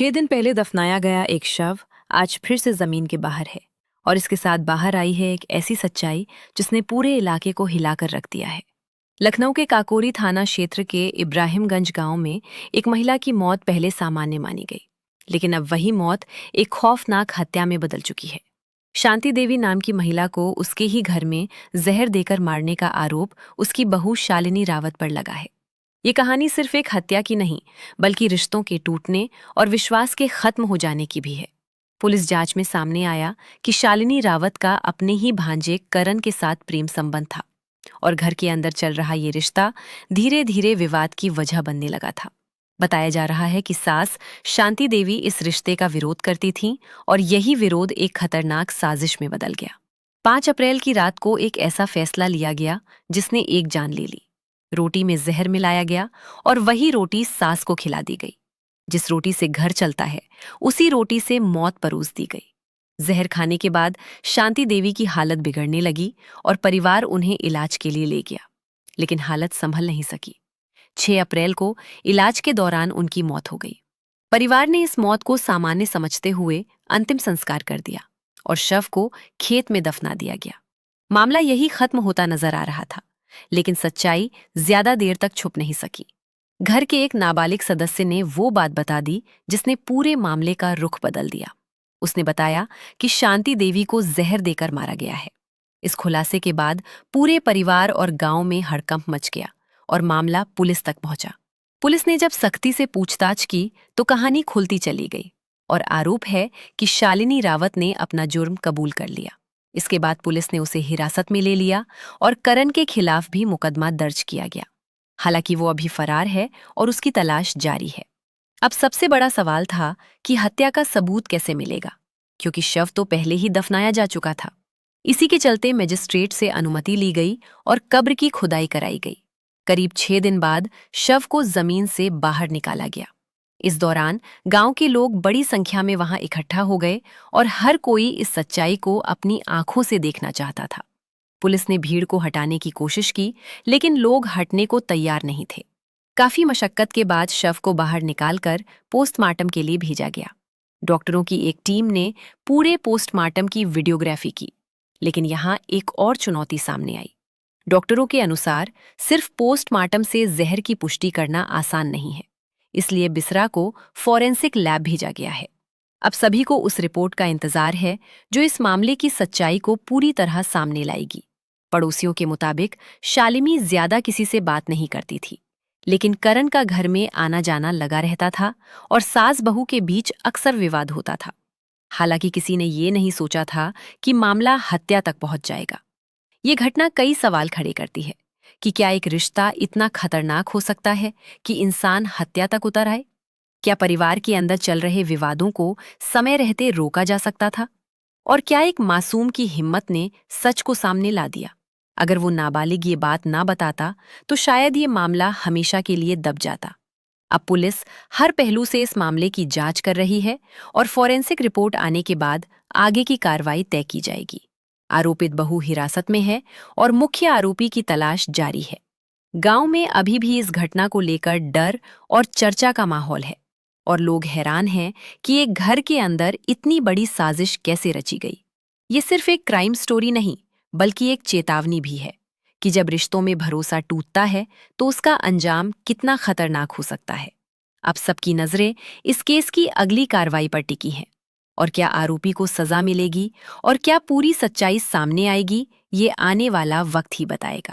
6 दिन पहले दफनाया गया एक शव आज फिर से जमीन के बाहर है। और इसके साथ बाहर आई है एक ऐसी सच्चाई जिसने पूरे इलाके को हिलाकर रख दिया है। लखनऊ के काकोरी थाना क्षेत्र के इब्राहिमगंज गांव में एक महिला की मौत पहले सामान्य मानी गई, लेकिन अब वही मौत एक खौफनाक हत्या में बदल चुकी है। शांति देवी नाम की महिला को उसके ही घर में जहर देकर मारने का आरोप उसकी बहू शालिनी रावत पर लगा है। ये कहानी सिर्फ एक हत्या की नहीं, बल्कि रिश्तों के टूटने और विश्वास के खत्म हो जाने की भी है। पुलिस जांच में सामने आया कि शालिनी रावत का अपने ही भांजे करण के साथ प्रेम संबंध था और घर के अंदर चल रहा ये रिश्ता धीरे धीरे विवाद की वजह बनने लगा था। बताया जा रहा है कि सास शांति देवी इस रिश्ते का विरोध करती थीं और यही विरोध एक खतरनाक साजिश में बदल गया। 5 अप्रैल की रात को एक ऐसा फैसला लिया गया जिसने एक जान ले ली। रोटी में जहर मिलाया गया और वही रोटी सास को खिला दी गई। जिस रोटी से घर चलता है, उसी रोटी से मौत परोस दी गई। जहर खाने के बाद शांति देवी की हालत बिगड़ने लगी और परिवार उन्हें इलाज के लिए ले गया, लेकिन हालत संभल नहीं सकी। 6 अप्रैल को इलाज के दौरान उनकी मौत हो गई। परिवार ने इस मौत को सामान्य समझते हुए अंतिम संस्कार कर दिया और शव को खेत में दफना दिया गया। मामला यही खत्म होता नजर आ रहा था, लेकिन सच्चाई ज्यादा देर तक छुप नहीं सकी। घर के एक नाबालिग सदस्य ने वो बात बता दी जिसने पूरे मामले का रुख बदल दिया। उसने बताया कि शांति देवी को जहर देकर मारा गया है। इस खुलासे के बाद पूरे परिवार और गांव में हड़कंप मच गया और मामला पुलिस तक पहुंचा। पुलिस ने जब सख्ती से पूछताछ की तो कहानी खुलती चली गई और आरोप है कि शालिनी रावत ने अपना जुर्म कबूल कर लिया। इसके बाद पुलिस ने उसे हिरासत में ले लिया और करण के खिलाफ भी मुकदमा दर्ज किया गया। हालांकि वो अभी फरार है और उसकी तलाश जारी है। अब सबसे बड़ा सवाल था कि हत्या का सबूत कैसे मिलेगा, क्योंकि शव तो पहले ही दफनाया जा चुका था। इसी के चलते मजिस्ट्रेट से अनुमति ली गई और कब्र की खुदाई कराई गई। करीब 6 दिन बाद शव को जमीन से बाहर निकाला गया। इस दौरान गांव के लोग बड़ी संख्या में वहां इकट्ठा हो गए और हर कोई इस सच्चाई को अपनी आंखों से देखना चाहता था। पुलिस ने भीड़ को हटाने की कोशिश की, लेकिन लोग हटने को तैयार नहीं थे। काफी मशक्कत के बाद शव को बाहर निकालकर पोस्टमार्टम के लिए भेजा गया। डॉक्टरों की एक टीम ने पूरे पोस्टमार्टम की वीडियोग्राफी की, लेकिन यहाँ एक और चुनौती सामने आई। डॉक्टरों के अनुसार सिर्फ पोस्टमार्टम से जहर की पुष्टि करना आसान नहीं है, इसलिए बिसरा को फॉरेंसिक लैब भेजा गया है। अब सभी को उस रिपोर्ट का इंतजार है जो इस मामले की सच्चाई को पूरी तरह सामने लाएगी। पड़ोसियों के मुताबिक शालिनी ज्यादा किसी से बात नहीं करती थी, लेकिन करण का घर में आना जाना लगा रहता था और सास बहू के बीच अक्सर विवाद होता था। हालांकि किसी ने ये नहीं सोचा था कि मामला हत्या तक पहुंच जाएगा। ये घटना कई सवाल खड़े करती है कि क्या एक रिश्ता इतना खतरनाक हो सकता है कि इंसान हत्या तक उतर आए? क्या परिवार के अंदर चल रहे विवादों को समय रहते रोका जा सकता था? और क्या एक मासूम की हिम्मत ने सच को सामने ला दिया? अगर वो नाबालिग ये बात ना बताता तो शायद ये मामला हमेशा के लिए दब जाता। अब पुलिस हर पहलू से इस मामले की जांच कर रही है और फॉरेंसिक रिपोर्ट आने के बाद आगे की कार्रवाई तय की जाएगी। आरोपित बहू हिरासत में है और मुख्य आरोपी की तलाश जारी है। गांव में अभी भी इस घटना को लेकर डर और चर्चा का माहौल है और लोग हैरान हैं कि एक घर के अंदर इतनी बड़ी साजिश कैसे रची गई। ये सिर्फ एक क्राइम स्टोरी नहीं, बल्कि एक चेतावनी भी है कि जब रिश्तों में भरोसा टूटता है तो उसका अंजाम कितना खतरनाक हो सकता है। अब सबकी नजरें इस केस की अगली कार्रवाई पर टिकी हैं और क्या आरोपी को सजा मिलेगी और क्या पूरी सच्चाई सामने आएगी, ये आने वाला वक्त ही बताएगा।